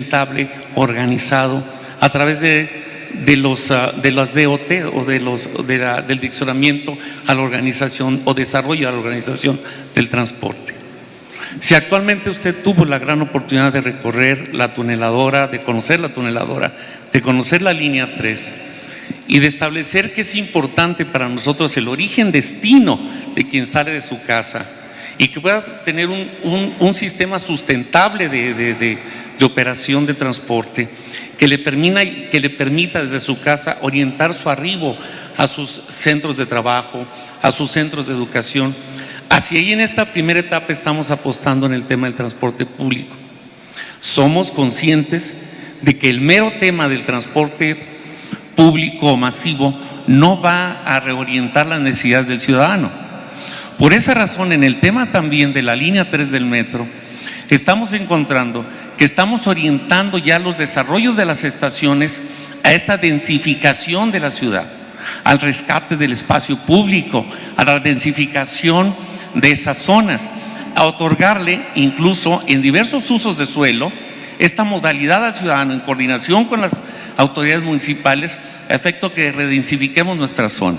sustentable, organizado, a través de las DOT o del diccionamiento a la organización o desarrollo a la organización del transporte. Si actualmente usted tuvo la gran oportunidad de recorrer la tuneladora, de conocer la tuneladora, de conocer la línea 3 y de establecer que es importante para nosotros el origen-destino de quien sale de su casa y que pueda tener un sistema sustentable de operación de transporte que le permita desde su casa orientar su arribo a sus centros de trabajo, a sus centros de educación. Hacia ahí en esta primera etapa estamos apostando en el tema del transporte público. Somos conscientes de que el mero tema del transporte público masivo no va a reorientar las necesidades del ciudadano. Por esa razón, en el tema también de la línea 3 del metro, estamos encontrando que estamos orientando ya los desarrollos de las estaciones a esta densificación de la ciudad, al rescate del espacio público, a la densificación de esas zonas, a otorgarle incluso en diversos usos de suelo esta modalidad al ciudadano en coordinación con las autoridades municipales a efecto que redensifiquemos nuestra zona.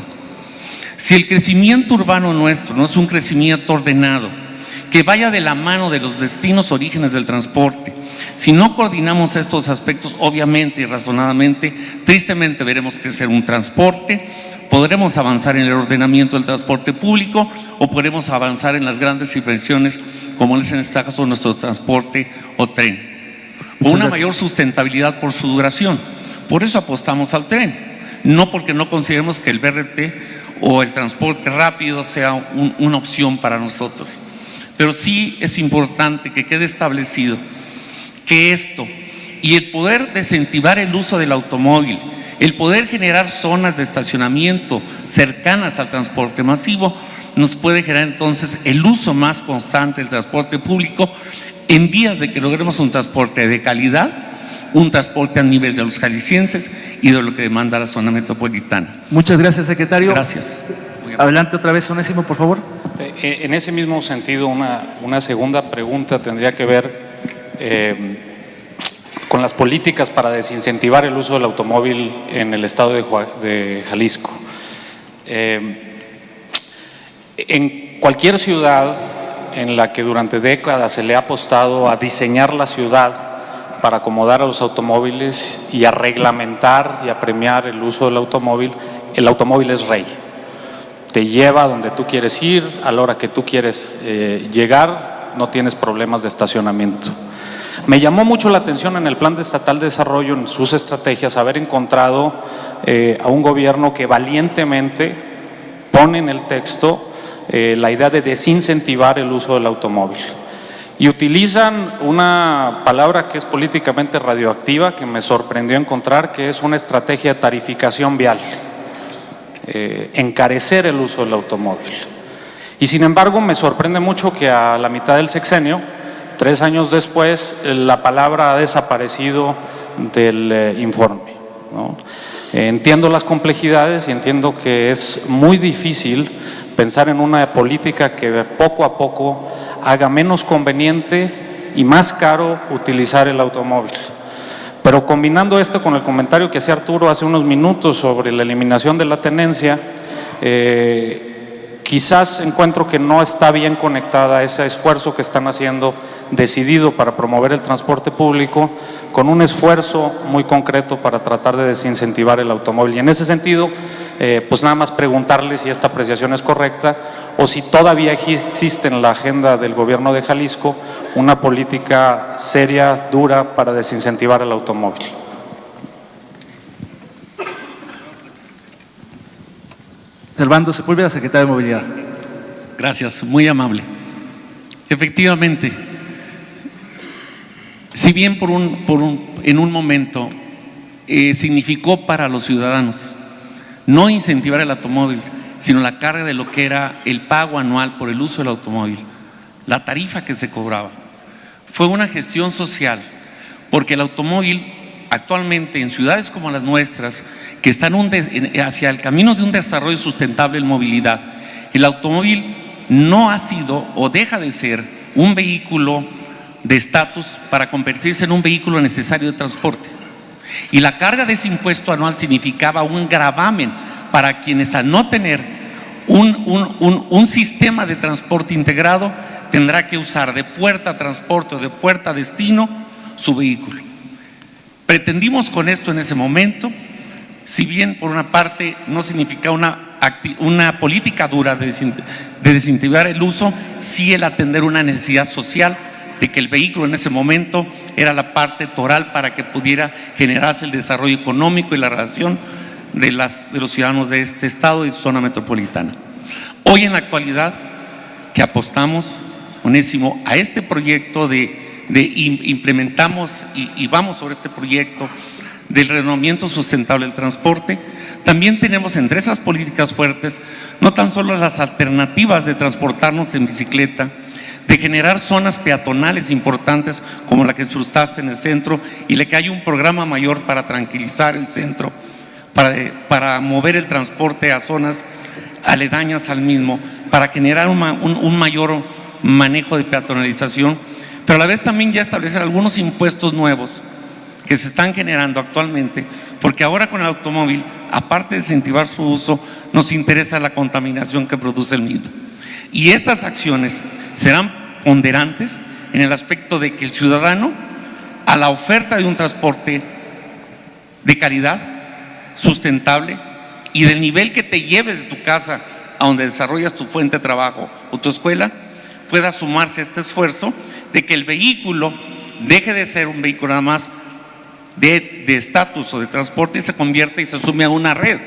Si el crecimiento urbano nuestro no es un crecimiento ordenado, que vaya de la mano de los destinos orígenes del transporte, si no coordinamos estos aspectos, obviamente y razonadamente, tristemente veremos crecer un transporte, podremos avanzar en el ordenamiento del transporte público o podremos avanzar en las grandes inversiones como es en este caso nuestro transporte o tren, con una mayor sustentabilidad por su duración. Por eso apostamos al tren, no porque no consideremos que el BRT o el transporte rápido sea una opción para nosotros. Pero sí es importante que quede establecido que esto y el poder desincentivar el uso del automóvil, el poder generar zonas de estacionamiento cercanas al transporte masivo, nos puede generar entonces el uso más constante del transporte público en vías de que logremos un transporte de calidad, un transporte a nivel de los jaliscienses y de lo que demanda la zona metropolitana. Muchas gracias, secretario. Gracias. Adelante otra vez, Onésimo, por favor. En ese mismo sentido, una segunda pregunta tendría que ver con las políticas para desincentivar el uso del automóvil en el estado de Jalisco. En cualquier ciudad en la que durante décadas se le ha apostado a diseñar la ciudad para acomodar a los automóviles y a reglamentar y a premiar el uso del automóvil, el automóvil es rey. Te lleva a donde tú quieres ir, a la hora que tú quieres llegar, no tienes problemas de estacionamiento. Me llamó mucho la atención en el Plan Estatal de Desarrollo, en sus estrategias, haber encontrado a un gobierno que valientemente pone en el texto la idea de desincentivar el uso del automóvil. Y utilizan una palabra que es políticamente radioactiva, que me sorprendió encontrar, que es una estrategia de tarificación vial. Encarecer el uso del automóvil. Y sin embargo me sorprende mucho que a la mitad del sexenio, 3 años después, la palabra ha desaparecido del informe, ¿no? Entiendo las complejidades y entiendo que es muy difícil pensar en una política que poco a poco haga menos conveniente y más caro utilizar el automóvil. Pero combinando esto con el comentario que hacía Arturo hace unos minutos sobre la eliminación de la tenencia, quizás encuentro que no está bien conectada ese esfuerzo que están haciendo decidido para promover el transporte público con un esfuerzo muy concreto para tratar de desincentivar el automóvil. Y en ese sentido, pues nada más preguntarle si esta apreciación es correcta o si todavía existe en la agenda del gobierno de Jalisco una política seria, dura, para desincentivar el automóvil. Servando Sepúlveda, secretario de Movilidad. Gracias, muy amable. Efectivamente, si bien en un momento significó para los ciudadanos no incentivar el automóvil, sino la carga de lo que era el pago anual por el uso del automóvil, la tarifa que se cobraba, fue una gestión social, porque el automóvil actualmente en ciudades como las nuestras, que están hacia el camino de un desarrollo sustentable en movilidad, el automóvil no ha sido o deja de ser un vehículo de estatus para convertirse en un vehículo necesario de transporte. Y la carga de ese impuesto anual significaba un gravamen para quienes, al no tener un sistema de transporte integrado, tendrá que usar de puerta a transporte o de puerta a destino su vehículo. Pretendimos con esto en ese momento, si bien por una parte no significa una política dura de desincentivar el uso, sí el atender una necesidad social de que el vehículo en ese momento era la parte toral para que pudiera generarse el desarrollo económico y la relación de los ciudadanos de este estado y zona metropolitana. Hoy en la actualidad que apostamos, Onésimo, a este proyecto implementamos y vamos sobre este proyecto del renovamiento sustentable del transporte, también tenemos entre esas políticas fuertes no tan solo las alternativas de transportarnos en bicicleta, de generar zonas peatonales importantes como la que disfrutaste en el centro y la que hay un programa mayor para tranquilizar el centro, para mover el transporte a zonas aledañas al mismo, para generar un mayor manejo de peatonalización, pero a la vez también ya establecer algunos impuestos nuevos que se están generando actualmente, porque ahora con el automóvil, aparte de incentivar su uso, nos interesa la contaminación que produce el mismo. Y estas acciones serán ponderantes en el aspecto de que el ciudadano, a la oferta de un transporte de calidad, sustentable y del nivel que te lleve de tu casa a donde desarrollas tu fuente de trabajo o tu escuela, pueda sumarse a este esfuerzo de que el vehículo deje de ser un vehículo nada más de estatus o de transporte y se convierta y se sume a una red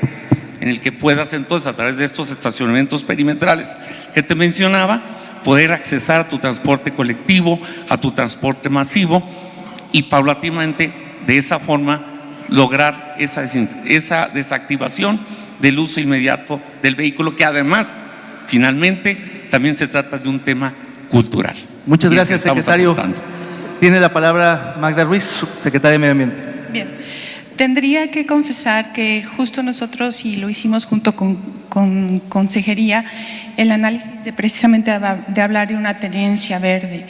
en el que puedas entonces, a través de estos estacionamientos perimetrales que te mencionaba, poder accesar a tu transporte colectivo, a tu transporte masivo y paulatinamente de esa forma lograr esa desactivación del uso inmediato del vehículo, que además finalmente también se trata de un tema cultural. Muchas gracias, secretario. Tiene la palabra Magda Ruiz, secretaria de Medio Ambiente. Bien, tendría que confesar que justo nosotros, y lo hicimos junto con Consejería, el análisis de precisamente de hablar de una tenencia verde.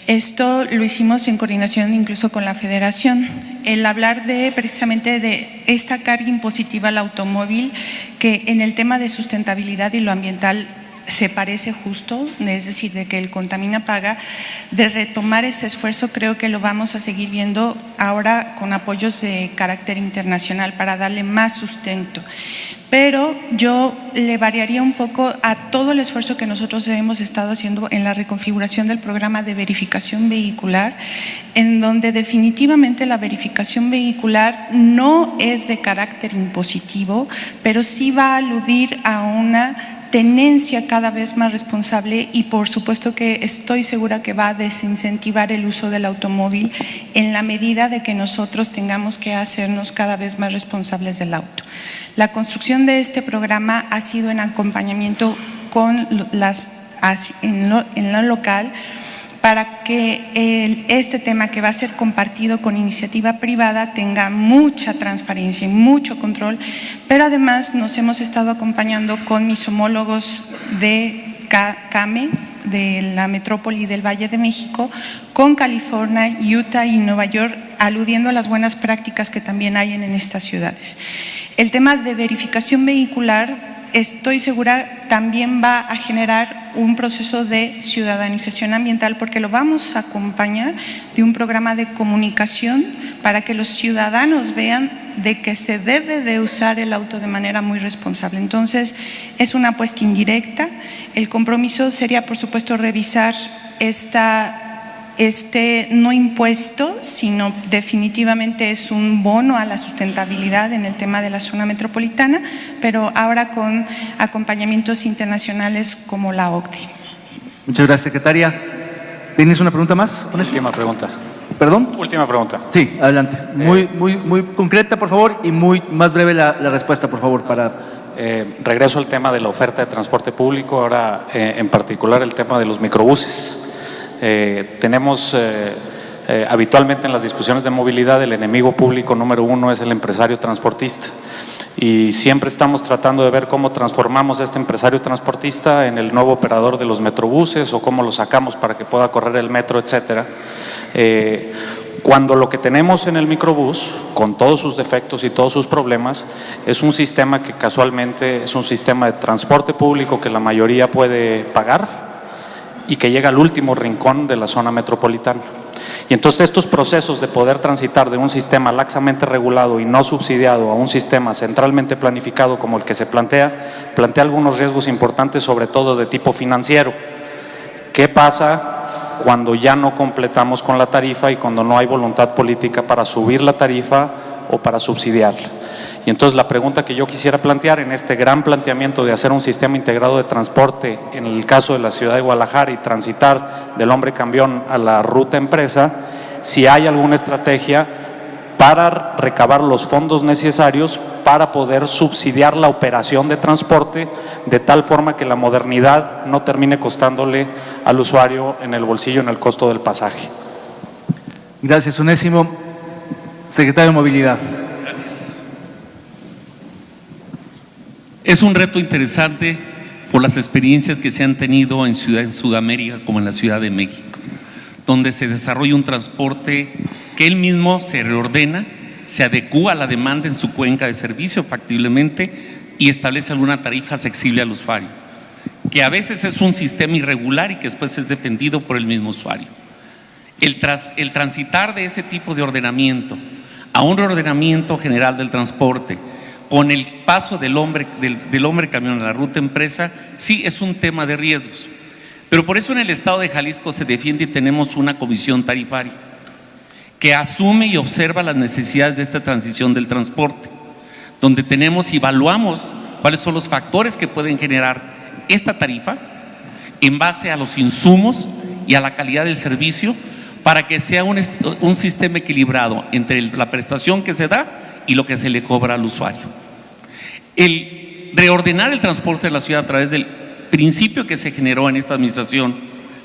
Esto lo hicimos en coordinación incluso con la Federación. El hablar precisamente de esta carga impositiva al automóvil, que en el tema de sustentabilidad y lo ambiental se parece justo, es decir, de que el contamina paga, de retomar ese esfuerzo, creo que lo vamos a seguir viendo ahora con apoyos de carácter internacional para darle más sustento. Pero yo le variaría un poco a todo el esfuerzo que nosotros hemos estado haciendo en la reconfiguración del programa de verificación vehicular, en donde definitivamente la verificación vehicular no es de carácter impositivo, pero sí va a aludir a una tenencia cada vez más responsable y por supuesto que estoy segura que va a desincentivar el uso del automóvil en la medida de que nosotros tengamos que hacernos cada vez más responsables del auto. La construcción de este programa ha sido en acompañamiento con en lo local para que este tema, que va a ser compartido con iniciativa privada, tenga mucha transparencia y mucho control, pero además nos hemos estado acompañando con mis homólogos de CAME, de la metrópoli del Valle de México, con California, Utah y Nueva York, aludiendo a las buenas prácticas que también hay en estas ciudades. El tema de verificación vehicular, estoy segura, también va a generar un proceso de ciudadanización ambiental, porque lo vamos a acompañar de un programa de comunicación para que los ciudadanos vean de que se debe de usar el auto de manera muy responsable. Entonces, es una apuesta indirecta. El compromiso sería, por supuesto, revisar no impuesto, sino definitivamente es un bono a la sustentabilidad en el tema de la zona metropolitana, pero ahora con acompañamientos internacionales como la OCDE. Muchas gracias, secretaria. ¿Tienes una pregunta más? Última pregunta. ¿Perdón? Última pregunta. Sí, adelante. Muy concreta, por favor, y más breve la respuesta, por favor, regreso al tema de la oferta de transporte público, ahora en particular el tema de los microbuses. Tenemos habitualmente en las discusiones de movilidad el enemigo público número uno es el empresario transportista, y siempre estamos tratando de ver cómo transformamos a este empresario transportista en el nuevo operador de los metrobuses o cómo lo sacamos para que pueda correr el metro, etcétera. Cuando lo que tenemos en el microbús, con todos sus defectos y todos sus problemas, es un sistema que casualmente es un sistema de transporte público que la mayoría puede pagar y que llega al último rincón de la zona metropolitana. Y entonces estos procesos de poder transitar de un sistema laxamente regulado y no subsidiado a un sistema centralmente planificado como el que se plantea algunos riesgos importantes, sobre todo de tipo financiero. ¿Qué pasa cuando ya no completamos con la tarifa y cuando no hay voluntad política para subir la tarifa o para subsidiarla? Y entonces la pregunta que yo quisiera plantear en este gran planteamiento de hacer un sistema integrado de transporte, en el caso de la ciudad de Guadalajara, y transitar del hombre camión a la ruta empresa, si hay alguna estrategia para recabar los fondos necesarios para poder subsidiar la operación de transporte de tal forma que la modernidad no termine costándole al usuario en el bolsillo, en el costo del pasaje. Gracias, Onésimo. Secretario de Movilidad. Es un reto interesante por las experiencias que se han tenido en Sudamérica como en la Ciudad de México, donde se desarrolla un transporte que él mismo se reordena, se adecúa a la demanda en su cuenca de servicio factiblemente y establece alguna tarifa accesible al usuario, que a veces es un sistema irregular y que después es dependido por el mismo usuario. El transitar de ese tipo de ordenamiento a un reordenamiento general del transporte, con el paso del hombre camión a la ruta empresa, sí es un tema de riesgos. Pero por eso en el estado de Jalisco se defiende y tenemos una comisión tarifaria que asume y observa las necesidades de esta transición del transporte, donde tenemos y evaluamos cuáles son los factores que pueden generar esta tarifa en base a los insumos y a la calidad del servicio, para que sea un sistema equilibrado entre la prestación que se da y lo que se le cobra al usuario. El reordenar el transporte de la ciudad a través del principio que se generó en esta administración,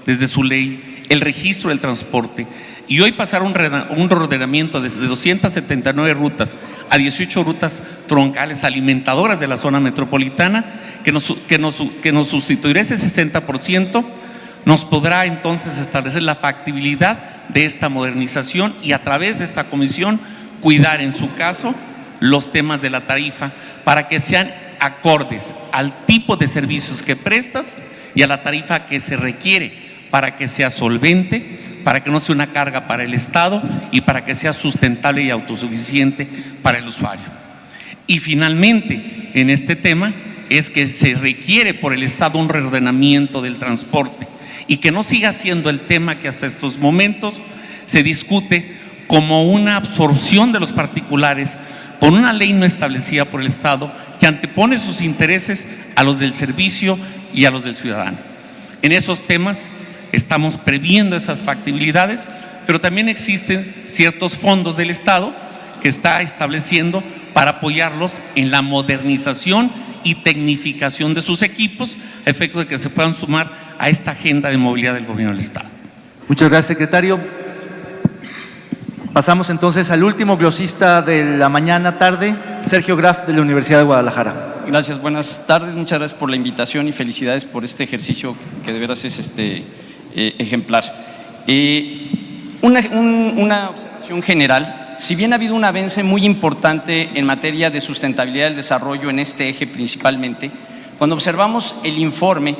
desde su ley, el registro del transporte, y hoy pasar un reordenamiento desde 279 rutas a 18 rutas troncales alimentadoras de la zona metropolitana, que nos sustituirá ese 60%, nos podrá entonces establecer la factibilidad de esta modernización y a través de esta comisión cuidar en su caso los temas de la tarifa para que sean acordes al tipo de servicios que prestas y a la tarifa que se requiere para que sea solvente, para que no sea una carga para el Estado y para que sea sustentable y autosuficiente para el usuario. Y finalmente, en este tema es que se requiere por el Estado un reordenamiento del transporte y que no siga siendo el tema que hasta estos momentos se discute como una absorción de los particulares por una ley no establecida por el Estado que antepone sus intereses a los del servicio y a los del ciudadano. En esos temas estamos previendo esas factibilidades, pero también existen ciertos fondos del Estado que está estableciendo para apoyarlos en la modernización y tecnificación de sus equipos, a efecto de que se puedan sumar a esta agenda de movilidad del gobierno del Estado. Muchas gracias, secretario. Pasamos entonces al último glosista de la mañana-tarde, Sergio Graf, de la Universidad de Guadalajara. Gracias, buenas tardes, muchas gracias por la invitación y felicidades por este ejercicio que de veras es ejemplar. Una observación general: si bien ha habido un avance muy importante en materia de sustentabilidad del desarrollo en este eje principalmente, cuando observamos el informe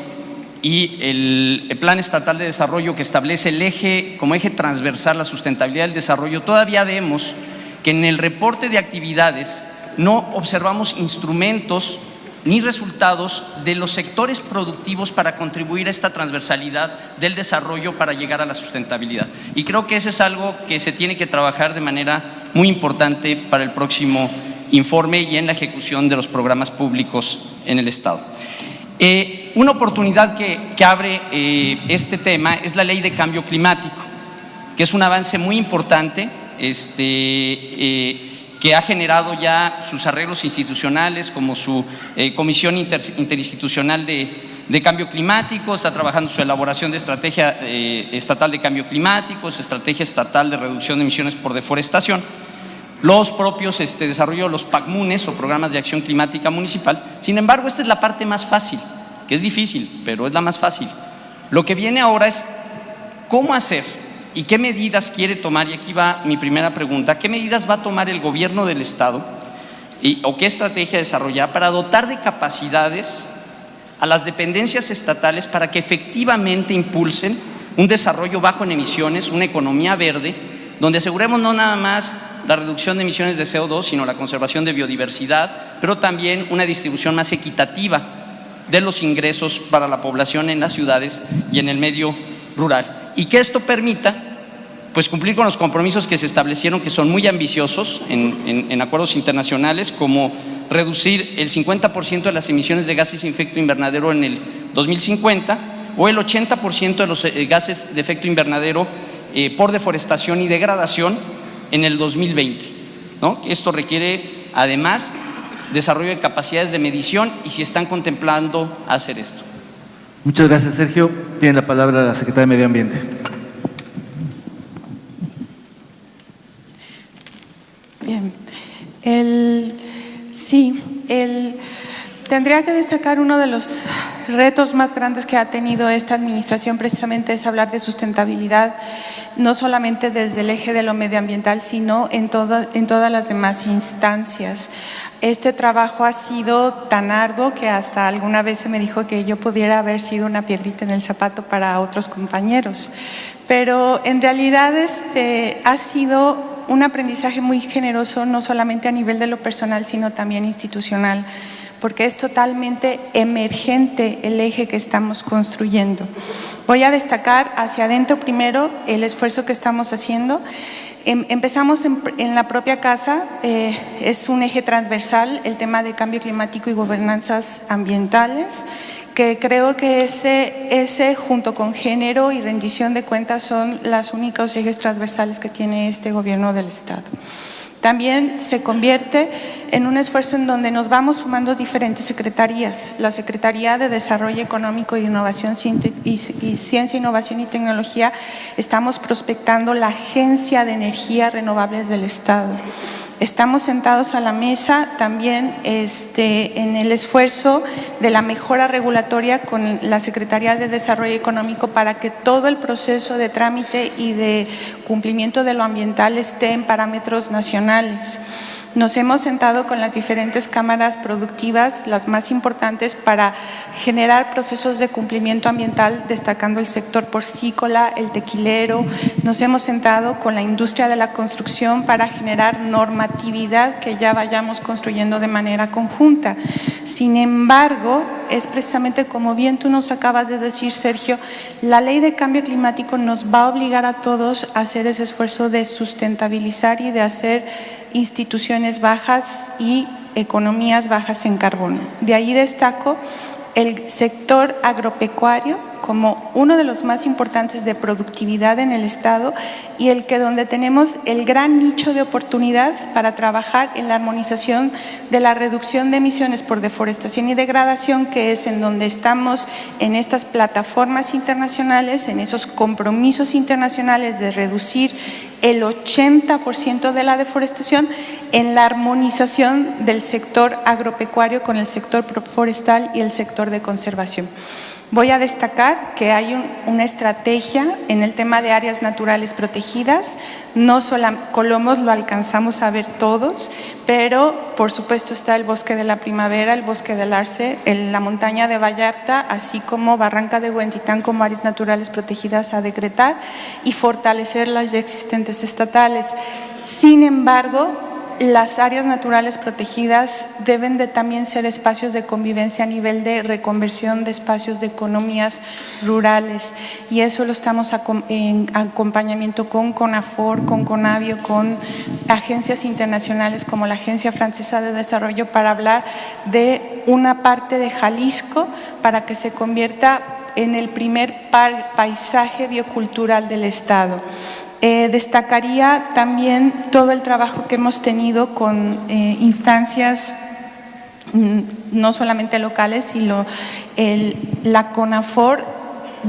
y el Plan Estatal de Desarrollo que establece el eje como eje transversal la sustentabilidad del desarrollo, todavía vemos que en el reporte de actividades no observamos instrumentos ni resultados de los sectores productivos para contribuir a esta transversalidad del desarrollo para llegar a la sustentabilidad. Y creo que eso es algo que se tiene que trabajar de manera muy importante para el próximo informe y en la ejecución de los programas públicos en el Estado. Una oportunidad que abre este tema es la Ley de Cambio Climático, que es un avance muy importante, que ha generado ya sus arreglos institucionales, como su Comisión Interinstitucional de Cambio Climático, está trabajando su elaboración de estrategia estatal de cambio climático, su estrategia estatal de reducción de emisiones por deforestación, los propios desarrollo de los PACMUNES o programas de acción climática municipal. Sin embargo, esta es la parte más fácil, que es difícil, pero es la más fácil. Lo que viene ahora es cómo hacer ¿Y qué medidas quiere tomar? Y aquí va mi primera pregunta. ¿Qué medidas va a tomar el gobierno del Estado o qué estrategia desarrollar para dotar de capacidades a las dependencias estatales para que efectivamente impulsen un desarrollo bajo en emisiones, una economía verde, donde aseguremos no nada más la reducción de emisiones de CO2, sino la conservación de biodiversidad, pero también una distribución más equitativa de los ingresos para la población en las ciudades y en el medio rural? Y que esto permita pues cumplir con los compromisos que se establecieron, que son muy ambiciosos en acuerdos internacionales, como reducir el 50% de las emisiones de gases de efecto invernadero en el 2050 o el 80% de los gases de efecto invernadero por deforestación y degradación en el 2020, ¿no? Esto requiere además desarrollo de capacidades de medición y si están contemplando hacer esto. Muchas gracias, Sergio. Tiene la palabra la secretaria de Medio Ambiente. Bien. Tendría que destacar uno de los retos más grandes que ha tenido esta administración, precisamente es hablar de sustentabilidad, no solamente desde el eje de lo medioambiental, sino en todas las demás instancias. Este trabajo ha sido tan arduo que hasta alguna vez se me dijo que yo pudiera haber sido una piedrita en el zapato para otros compañeros, pero en realidad ha sido un aprendizaje muy generoso, no solamente a nivel de lo personal, sino también institucional, porque es totalmente emergente el eje que estamos construyendo. Voy a destacar hacia adentro primero el esfuerzo que estamos haciendo. Empezamos en la propia casa, es un eje transversal, el tema de cambio climático y gobernanzas ambientales, que creo que ese junto con género y rendición de cuentas son los únicos ejes transversales que tiene este gobierno del Estado. También se convierte en un esfuerzo en donde nos vamos sumando diferentes secretarías. La Secretaría de Desarrollo Económico y Innovación y Ciencia, Innovación y Tecnología, estamos prospectando la Agencia de Energías Renovables del Estado. Estamos sentados a la mesa también en el esfuerzo de la mejora regulatoria con la Secretaría de Desarrollo Económico para que todo el proceso de trámite y de cumplimiento de lo ambiental esté en parámetros nacionales. Nos hemos sentado con las diferentes cámaras productivas, las más importantes, para generar procesos de cumplimiento ambiental, destacando el sector porcícola, el tequilero. Nos hemos sentado con la industria de la construcción para generar normatividad que ya vayamos construyendo de manera conjunta. Sin embargo, es precisamente como bien tú nos acabas de decir, Sergio, la ley de cambio climático nos va a obligar a todos a hacer ese esfuerzo de sustentabilizar y de hacer instituciones bajas y economías bajas en carbono. De ahí destaco el sector agropecuario como uno de los más importantes de productividad en el Estado y el que donde tenemos el gran nicho de oportunidad para trabajar en la armonización de la reducción de emisiones por deforestación y degradación, que es en donde estamos en estas plataformas internacionales, en esos compromisos internacionales de reducir el 80% de la deforestación, en la armonización del sector agropecuario con el sector forestal y el sector de conservación. Voy a destacar que hay una estrategia en el tema de áreas naturales protegidas. No solo Colomos lo alcanzamos a ver todos, pero por supuesto está el Bosque de la Primavera, el Bosque del Arce, la montaña de Vallarta, así como Barranca de Huentitán como áreas naturales protegidas a decretar y fortalecer las ya existentes estatales. Sin embargo, las áreas naturales protegidas deben de también ser espacios de convivencia a nivel de reconversión de espacios de economías rurales, y eso lo estamos en acompañamiento con CONAFOR, con CONAVIO, con agencias internacionales como la Agencia Francesa de Desarrollo, para hablar de una parte de Jalisco para que se convierta en el primer paisaje biocultural del Estado. Destacaría también todo el trabajo que hemos tenido con instancias no solamente locales, sino la CONAFOR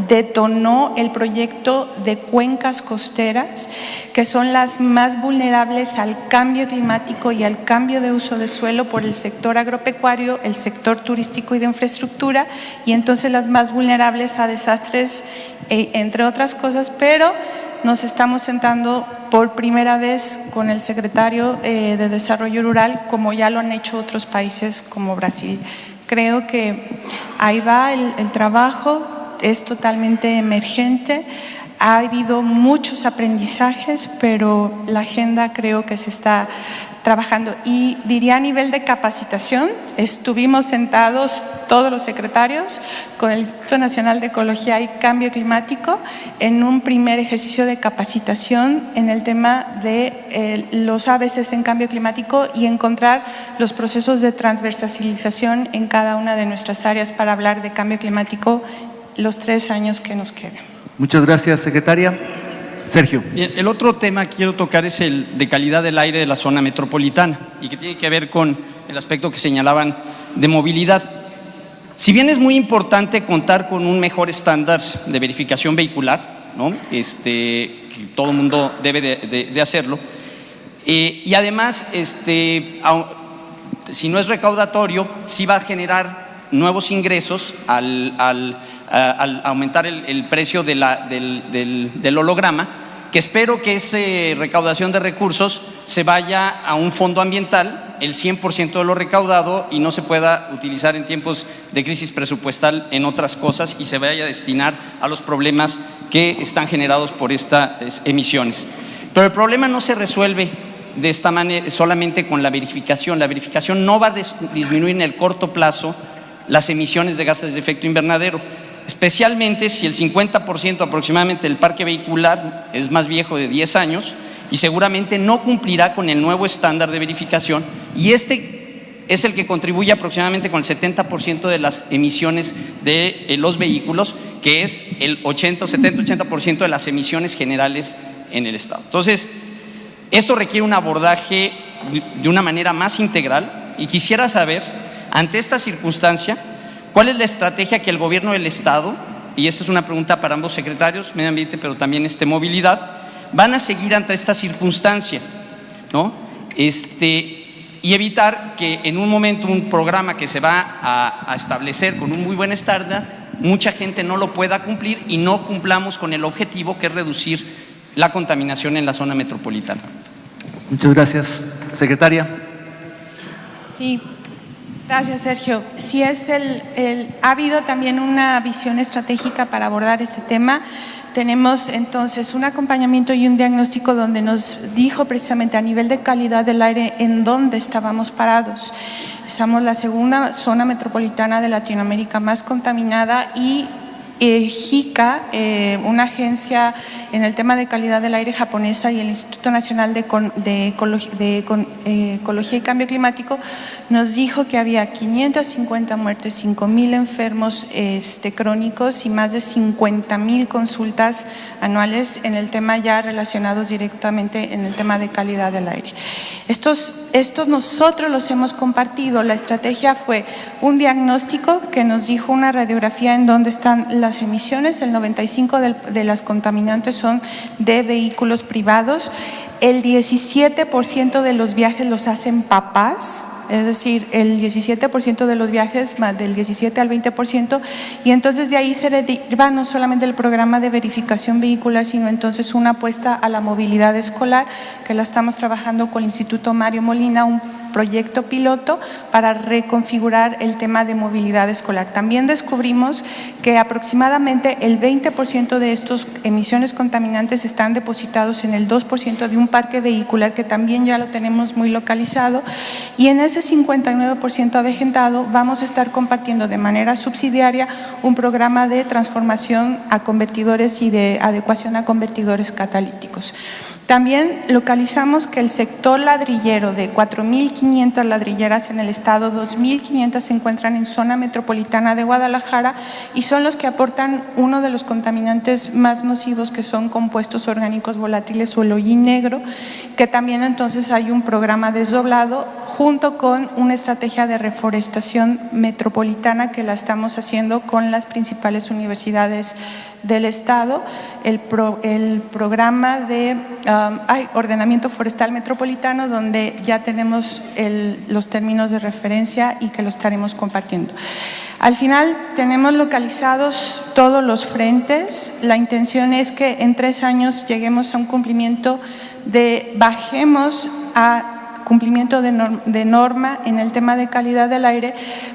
detonó el proyecto de cuencas costeras, que son las más vulnerables al cambio climático y al cambio de uso de suelo por el sector agropecuario, el sector turístico y de infraestructura, y entonces las más vulnerables a desastres, entre otras cosas, pero nos estamos sentando por primera vez con el secretario de Desarrollo Rural, como ya lo han hecho otros países como Brasil. Creo que ahí va el trabajo, es totalmente emergente. Ha habido muchos aprendizajes, pero la agenda creo que se está trabajando. Y diría a nivel de capacitación, estuvimos sentados todos los secretarios con el Instituto Nacional de Ecología y Cambio Climático en un primer ejercicio de capacitación en el tema de los ABCs en cambio climático y encontrar los procesos de transversalización en cada una de nuestras áreas para hablar de cambio climático los 3 años que nos quedan. Muchas gracias, secretaria. Sergio. El otro tema que quiero tocar es el de calidad del aire de la zona metropolitana y que tiene que ver con el aspecto que señalaban de movilidad. Si bien es muy importante contar con un mejor estándar de verificación vehicular, ¿no? Que todo el mundo debe de hacerlo, y además, si no es recaudatorio, sí va a generar nuevos ingresos al aumentar el precio del holograma, que espero que esa recaudación de recursos se vaya a un fondo ambiental, el 100% de lo recaudado, y no se pueda utilizar en tiempos de crisis presupuestal en otras cosas y se vaya a destinar a los problemas que están generados por estas emisiones. Pero el problema no se resuelve de esta manera solamente con la verificación. La verificación no va a disminuir en el corto plazo las emisiones de gases de efecto invernadero, especialmente si el 50% aproximadamente del parque vehicular es más viejo de 10 años y seguramente no cumplirá con el nuevo estándar de verificación, y este es el que contribuye aproximadamente con el 70% de las emisiones de los vehículos, que es el 70-80% de las emisiones generales en el Estado. Entonces, esto requiere un abordaje de una manera más integral, y quisiera saber, ante esta circunstancia, ¿cuál es la estrategia que el gobierno del Estado, y esta es una pregunta para ambos secretarios, medio ambiente pero también movilidad, van a seguir ante esta circunstancia, ¿no? Y evitar que en un momento un programa que se va a establecer con un muy buen estándar, mucha gente no lo pueda cumplir y no cumplamos con el objetivo, que es reducir la contaminación en la zona metropolitana? Muchas gracias. Secretaria. Sí. Gracias, Sergio. Sí, ha habido también una visión estratégica para abordar este tema. Tenemos entonces un acompañamiento y un diagnóstico donde nos dijo precisamente a nivel de calidad del aire en dónde estábamos parados. Somos la segunda zona metropolitana de Latinoamérica más contaminada, y JICA, una agencia en el tema de calidad del aire japonesa, y el Instituto Nacional de Ecología y Cambio Climático nos dijo que había 550 muertes, 5,000 enfermos crónicos y más de 50,000 consultas anuales en el tema ya relacionados directamente en el tema de calidad del aire. Estos nosotros los hemos compartido. La estrategia fue un diagnóstico que nos dijo una radiografía en dónde están las emisiones. El 95% de las contaminantes son de vehículos privados. El 17% de los viajes los hacen papás, es decir, el 17% de los viajes, más del 17 al 20%, y entonces de ahí se deriva no solamente el programa de verificación vehicular, sino entonces una apuesta a la movilidad escolar, que la estamos trabajando con el Instituto Mario Molina, un proyecto piloto para reconfigurar el tema de movilidad escolar. También descubrimos que aproximadamente el 20% de estas emisiones contaminantes están depositados en el 2% de un parque vehicular que también ya lo tenemos muy localizado, y en ese 59% avejentado vamos a estar compartiendo de manera subsidiaria un programa de transformación a convertidores y de adecuación a convertidores catalíticos. También localizamos que el sector ladrillero, de 4,500 ladrilleras en el estado, 2,500 se encuentran en zona metropolitana de Guadalajara y son los que aportan uno de los contaminantes más nocivos, que son compuestos orgánicos volátiles o el hollín negro, que también entonces hay un programa desdoblado junto con una estrategia de reforestación metropolitana que la estamos haciendo con las principales universidades del estado, el programa de ordenamiento forestal metropolitano, donde ya tenemos los términos de referencia y que lo estaremos compartiendo. Al final tenemos localizados todos los frentes. La intención es que en 3 años lleguemos a un cumplimiento bajemos a cumplimiento de norma en el tema de calidad del aire,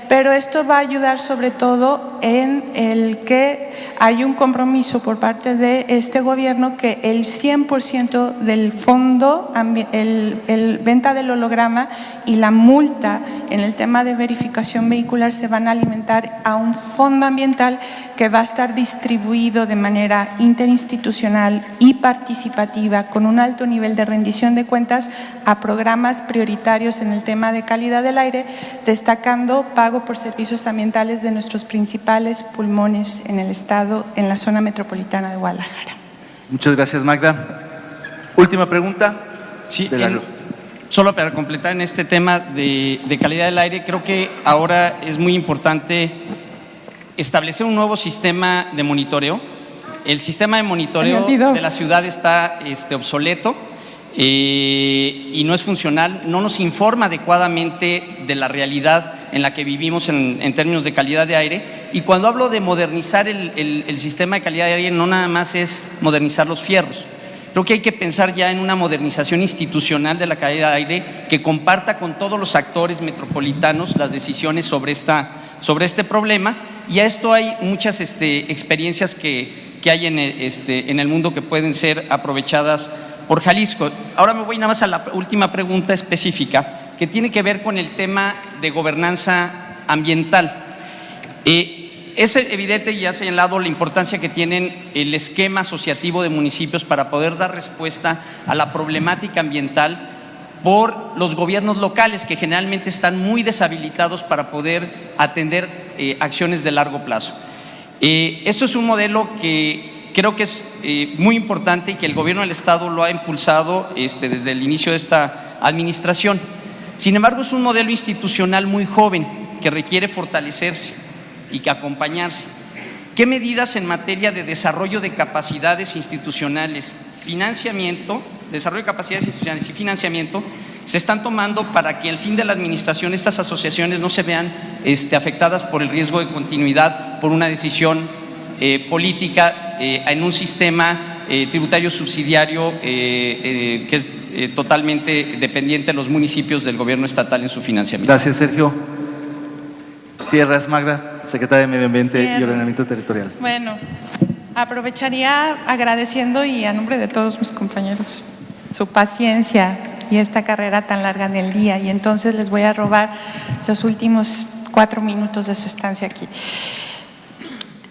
pero esto va a ayudar sobre todo en el que hay un compromiso por parte de este gobierno que el 100% del fondo, el venta del holograma y la multa en el tema de verificación vehicular se van a alimentar a un fondo ambiental que va a estar distribuido de manera interinstitucional y participativa con un alto nivel de rendición de cuentas a programas prioritarios en el tema de calidad del aire, destacando pago por servicios ambientales de nuestros principales pulmones en el estado, en la zona metropolitana de Guadalajara. Muchas gracias, Magda. Última pregunta. Sí, solo para completar en este tema de calidad del aire, creo que ahora es muy importante establecer un nuevo sistema de monitoreo. El sistema de monitoreo de la ciudad está obsoleto y no es funcional, no nos informa adecuadamente de la realidad en la que vivimos en términos de calidad de aire. Y cuando hablo de modernizar el sistema de calidad de aire, no nada más es modernizar los fierros. Creo que hay que pensar ya en una modernización institucional de la calidad de aire que comparta con todos los actores metropolitanos las decisiones sobre este problema. Y a esto hay muchas experiencias que hay en el mundo que pueden ser aprovechadas por Jalisco. Ahora me voy nada más a la última pregunta específica que tiene que ver con el tema de gobernanza ambiental. Es evidente y ha señalado la importancia que tienen el esquema asociativo de municipios para poder dar respuesta a la problemática ambiental por los gobiernos locales que generalmente están muy deshabilitados para poder atender acciones de largo plazo. Esto es un modelo que creo que es muy importante y que el gobierno del Estado lo ha impulsado desde el inicio de esta administración. Sin embargo, es un modelo institucional muy joven que requiere fortalecerse y que acompañarse. ¿Qué medidas en materia de desarrollo de capacidades institucionales, desarrollo de capacidades institucionales y financiamiento se están tomando para que al fin de la administración estas asociaciones no se vean afectadas por el riesgo de continuidad por una decisión política en un sistema tributario subsidiario que es totalmente dependiente de los municipios del gobierno estatal en su financiamiento? Gracias, Sergio. Cierras, Magda, secretaria de Medio Ambiente y Ordenamiento Territorial. Bueno, aprovecharía agradeciendo y a nombre de todos mis compañeros su paciencia y esta carrera tan larga del día, y entonces les voy a robar los últimos 4 minutos de su estancia aquí.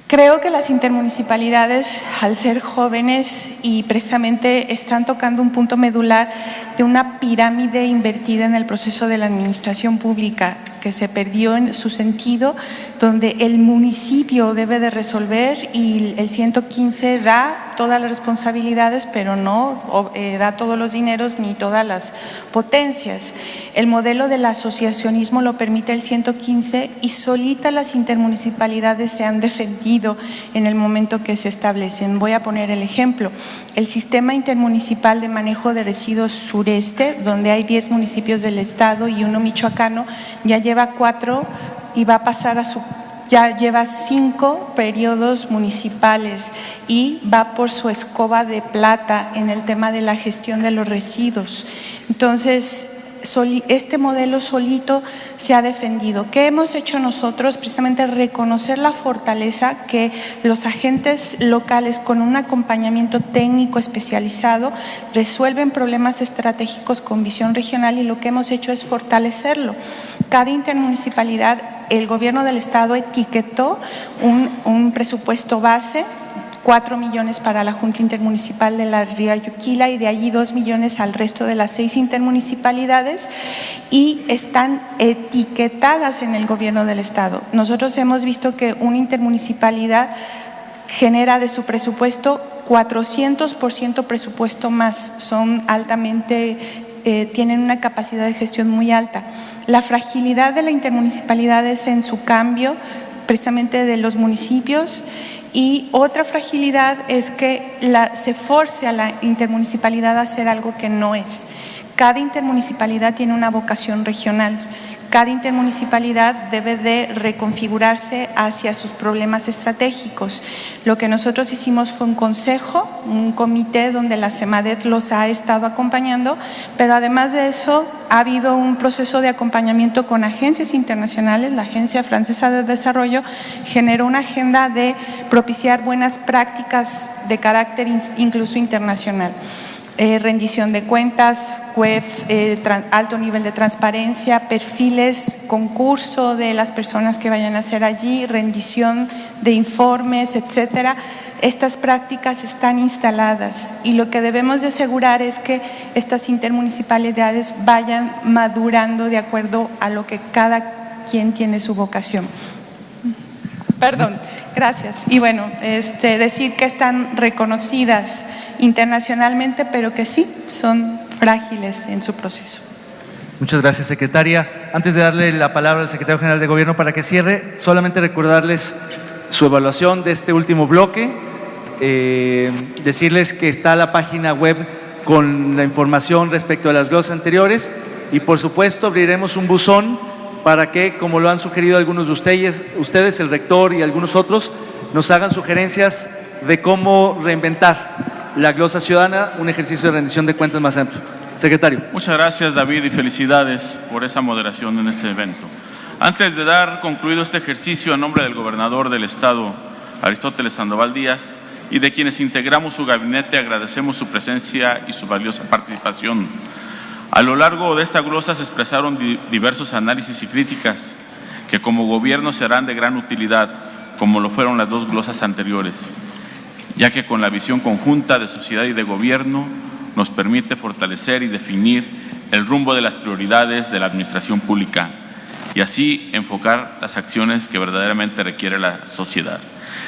Creo que las intermunicipalidades, al ser jóvenes y precisamente están tocando un punto medular de una pirámide invertida en el proceso de la administración pública que se perdió en su sentido, donde el municipio debe de resolver y el 115 da todas las responsabilidades, pero no da todos los dineros ni todas las potencias. El modelo del asociacionismo lo permite el 115 y solita las intermunicipalidades se han defendido en el momento que se establecen. Voy a poner el ejemplo. El Sistema Intermunicipal de Manejo de Residuos Sureste, donde hay 10 municipios del estado y 1 michoacano, ya lleva 4 y va a pasar ya lleva 5 periodos municipales y va por su escoba de plata en el tema de la gestión de los residuos. Entonces, este modelo solito se ha defendido. ¿Qué hemos hecho nosotros? Precisamente reconocer la fortaleza que los agentes locales con un acompañamiento técnico especializado resuelven problemas estratégicos con visión regional, y lo que hemos hecho es fortalecerlo. Cada intermunicipalidad, el gobierno del estado etiquetó un presupuesto base, 4 millones para la Junta Intermunicipal de la Ría Yuquila y de allí 2 millones al resto de las 6 intermunicipalidades, y están etiquetadas en el gobierno del estado. Nosotros hemos visto que una intermunicipalidad genera de su presupuesto 400% presupuesto más, son altamente, tienen una capacidad de gestión muy alta. La fragilidad de la intermunicipalidad es en su cambio precisamente de los municipios. Y otra fragilidad es que se force a la intermunicipalidad a hacer algo que no es. Cada intermunicipalidad tiene una vocación regional. cada intermunicipalidad debe de reconfigurarse hacia sus problemas estratégicos. Lo que nosotros hicimos fue un consejo, un comité donde la CEMADET los ha estado acompañando, pero además de eso ha habido un proceso de acompañamiento con agencias internacionales. La Agencia Francesa de Desarrollo generó una agenda de propiciar buenas prácticas de carácter incluso internacional. Rendición de cuentas, web, alto nivel de transparencia, perfiles, concurso de las personas que vayan a hacer allí, rendición de informes, etcétera. Estas prácticas están instaladas y lo que debemos de asegurar es que estas intermunicipalidades vayan madurando de acuerdo a lo que cada quien tiene su vocación. Perdón, gracias. Y bueno, decir que están reconocidas internacionalmente, pero que sí, son frágiles en su proceso. Muchas gracias, secretaria. Antes de darle la palabra al secretario general de Gobierno para que cierre, solamente recordarles su evaluación de este último bloque, decirles que está la página web con la información respecto a las glosas anteriores y, por supuesto, abriremos un buzón para que, como lo han sugerido algunos de ustedes, el rector y algunos otros, nos hagan sugerencias de cómo reinventar la glosa ciudadana, un ejercicio de rendición de cuentas más amplio. Secretario. Muchas gracias, David, y felicidades por esa moderación en este evento. Antes de dar concluido este ejercicio, a nombre del gobernador del Estado, Aristóteles Sandoval Díaz, y de quienes integramos su gabinete, agradecemos su presencia y su valiosa participación. A lo largo de esta glosa se expresaron diversos análisis y críticas que como gobierno serán de gran utilidad, como lo fueron las dos glosas anteriores, ya que con la visión conjunta de sociedad y de gobierno nos permite fortalecer y definir el rumbo de las prioridades de la administración pública y así enfocar las acciones que verdaderamente requiere la sociedad.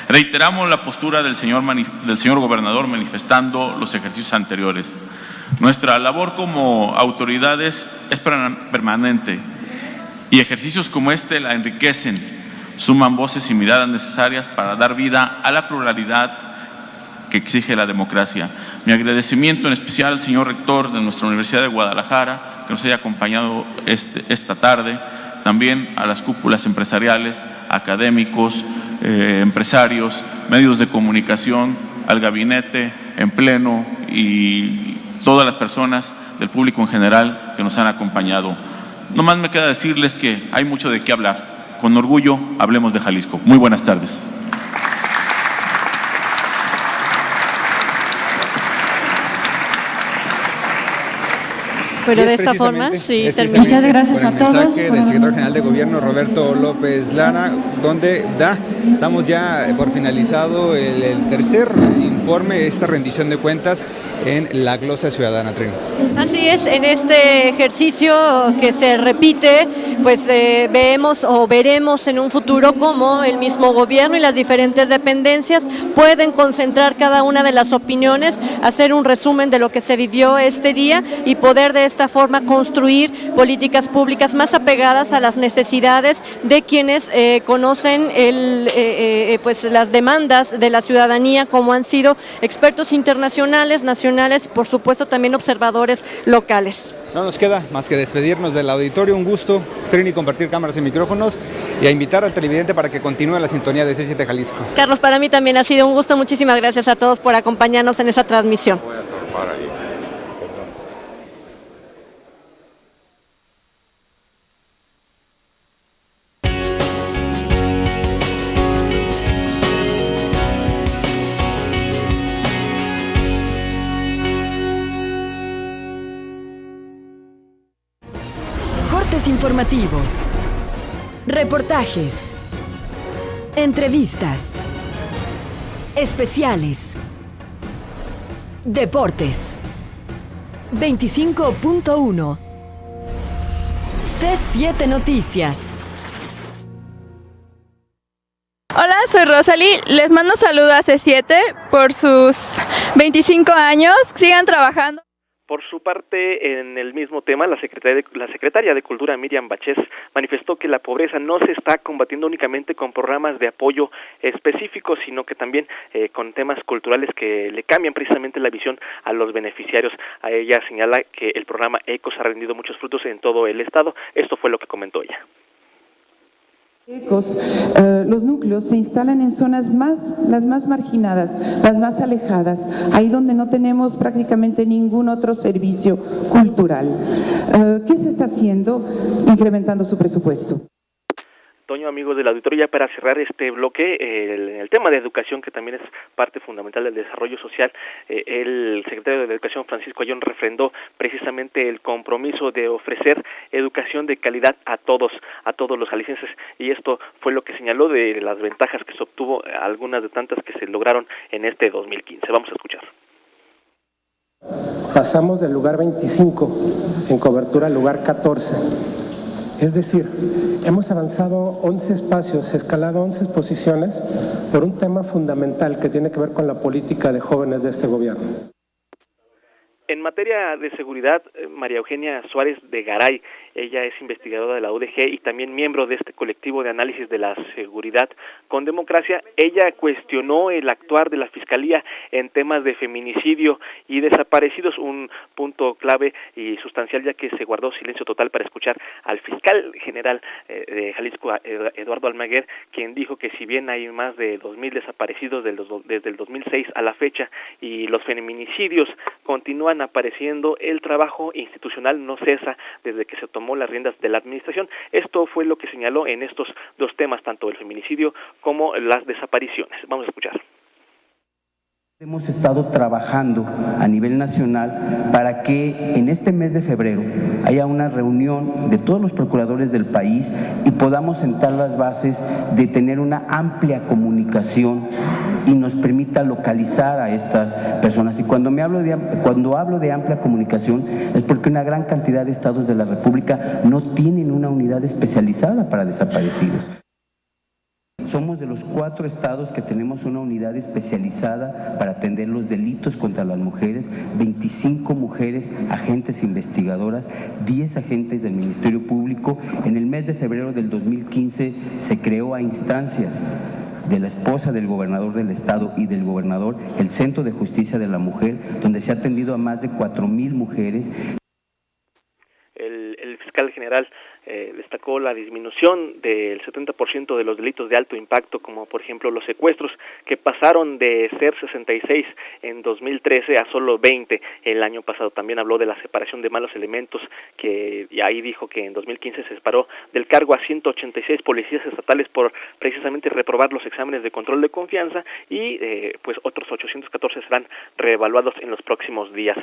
Reiteramos la postura del señor gobernador manifestando los ejercicios anteriores. Nuestra labor como autoridades es permanente y ejercicios como este la enriquecen, suman voces y miradas necesarias para dar vida a la pluralidad que exige la democracia. Mi agradecimiento en especial al señor rector de nuestra Universidad de Guadalajara, que nos haya acompañado esta tarde, también a las cúpulas empresariales, académicos, empresarios, medios de comunicación, al gabinete en pleno y todas las personas del público en general que nos han acompañado. No más me queda decirles que hay mucho de qué hablar. Con orgullo, hablemos de Jalisco. Muy buenas tardes. Pero de esta forma, sí, termina. Muchas gracias a todos. El mensaje del secretario general de Gobierno, Roberto López Lara, donde damos ya por finalizado el tercer informe, esta rendición de cuentas en la glosa ciudadana. Trin. Así es, en este ejercicio que se repite, pues vemos o veremos en un futuro cómo el mismo gobierno y las diferentes dependencias pueden concentrar cada una de las opiniones, hacer un resumen de lo que se vivió este día y poder de esta forma construir políticas públicas más apegadas a las necesidades de quienes conocen pues las demandas de la ciudadanía, como han sido expertos internacionales, nacionales y por supuesto también observadores locales. No nos queda más que despedirnos del auditorio. Un gusto, Trini, compartir cámaras y micrófonos y a invitar al televidente para que continúe la sintonía de C7 Jalisco. Carlos, para mí también ha sido un gusto. Muchísimas gracias a todos por acompañarnos en esta transmisión. Informativos, reportajes, entrevistas, especiales, deportes. 25.1 C7 Noticias. Hola, soy Rosalie. Les mando saludos a C7 por sus 25 años. Sigan trabajando. Por su parte, en el mismo tema, la secretaria de Cultura, Miriam Bachés, manifestó que la pobreza no se está combatiendo únicamente con programas de apoyo específicos, sino que también con temas culturales que le cambian precisamente la visión a los beneficiarios. A ella señala que el programa ECOS ha rendido muchos frutos en todo el estado. Esto fue lo que comentó ella. ECOS, los núcleos se instalan en zonas las más marginadas, las más alejadas, ahí donde no tenemos prácticamente ningún otro servicio cultural. ¿Qué se está haciendo? Incrementando su presupuesto. Toño, amigos del auditorio, ya para cerrar este bloque, el tema de educación, que también es parte fundamental del desarrollo social, el secretario de Educación, Francisco Ayón, refrendó precisamente el compromiso de ofrecer educación de calidad a todos los jaliscienses, y esto fue lo que señaló de las ventajas que se obtuvo, algunas de tantas que se lograron en este 2015. Vamos a escuchar. Pasamos del lugar 25 en cobertura al lugar 14. Es decir, hemos avanzado 11 espacios, escalado 11 posiciones por un tema fundamental que tiene que ver con la política de jóvenes de este gobierno. En materia de seguridad, María Eugenia Suárez de Garay, ella es investigadora de la UDG y también miembro de este colectivo de análisis de la seguridad con democracia. Ella cuestionó el actuar de la Fiscalía en temas de feminicidio y desaparecidos, un punto clave y sustancial, ya que se guardó silencio total para escuchar al fiscal general de Jalisco, Eduardo Almaguer, quien dijo que si bien hay más de 2,000 desaparecidos desde el 2006 a la fecha y los feminicidios continúan apareciendo, el trabajo institucional no cesa desde que se tomó las riendas de la administración. Esto fue lo que señaló en estos dos temas, tanto el feminicidio como las desapariciones. Vamos a escuchar. Hemos estado trabajando a nivel nacional para que en este mes de febrero haya una reunión de todos los procuradores del país y podamos sentar las bases de tener una amplia comunicación y nos permita localizar a estas personas. Y cuando hablo de amplia comunicación es porque una gran cantidad de estados de la República no tienen una unidad especializada para desaparecidos. Somos de los 4 estados que tenemos una unidad especializada para atender los delitos contra las mujeres, 25 mujeres, agentes investigadoras, 10 agentes del Ministerio Público. En el mes de febrero del 2015 se creó a instancias de la esposa del gobernador del estado y del gobernador el Centro de Justicia de la Mujer, donde se ha atendido a más de 4,000 mujeres. El fiscal general destacó la disminución del 70% de los delitos de alto impacto, como por ejemplo los secuestros, que pasaron de ser 66 en 2013 a solo 20 el año pasado. También habló de la separación de malos elementos, y ahí dijo que en 2015 se separó del cargo a 186 policías estatales por precisamente reprobar los exámenes de control de confianza, y pues otros 814 serán reevaluados en los próximos días.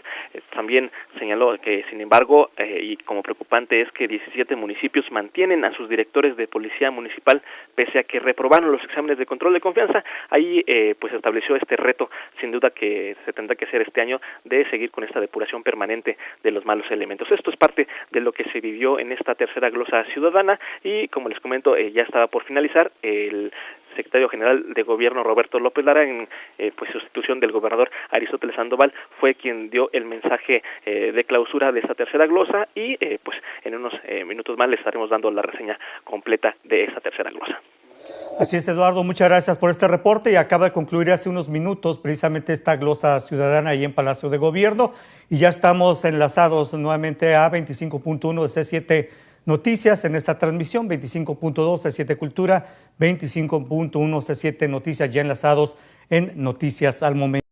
También señaló que, sin embargo, y como preocupante es que 17 municipios mantienen a sus directores de policía municipal pese a que reprobaron los exámenes de control de confianza. Ahí pues estableció este reto, sin duda, que se tendrá que hacer este año, de seguir con esta depuración permanente de los malos elementos. Esto es parte de lo que se vivió en esta tercera glosa ciudadana, y como les comento, ya estaba por finalizar. El secretario general de Gobierno, Roberto López Lara, en pues sustitución del gobernador Aristóteles Sandoval, fue quien dio el mensaje de clausura de esta tercera glosa, y pues en unos minutos más les estaremos dando la reseña completa de esta tercera glosa. Así es, Eduardo, muchas gracias por este reporte, y acaba de concluir hace unos minutos precisamente esta glosa ciudadana ahí en Palacio de Gobierno, y ya estamos enlazados nuevamente a 25.1 de C7 Noticias en esta transmisión, 25.2 C7 Cultura, 25.1 C7 Noticias, ya enlazados en Noticias al Momento.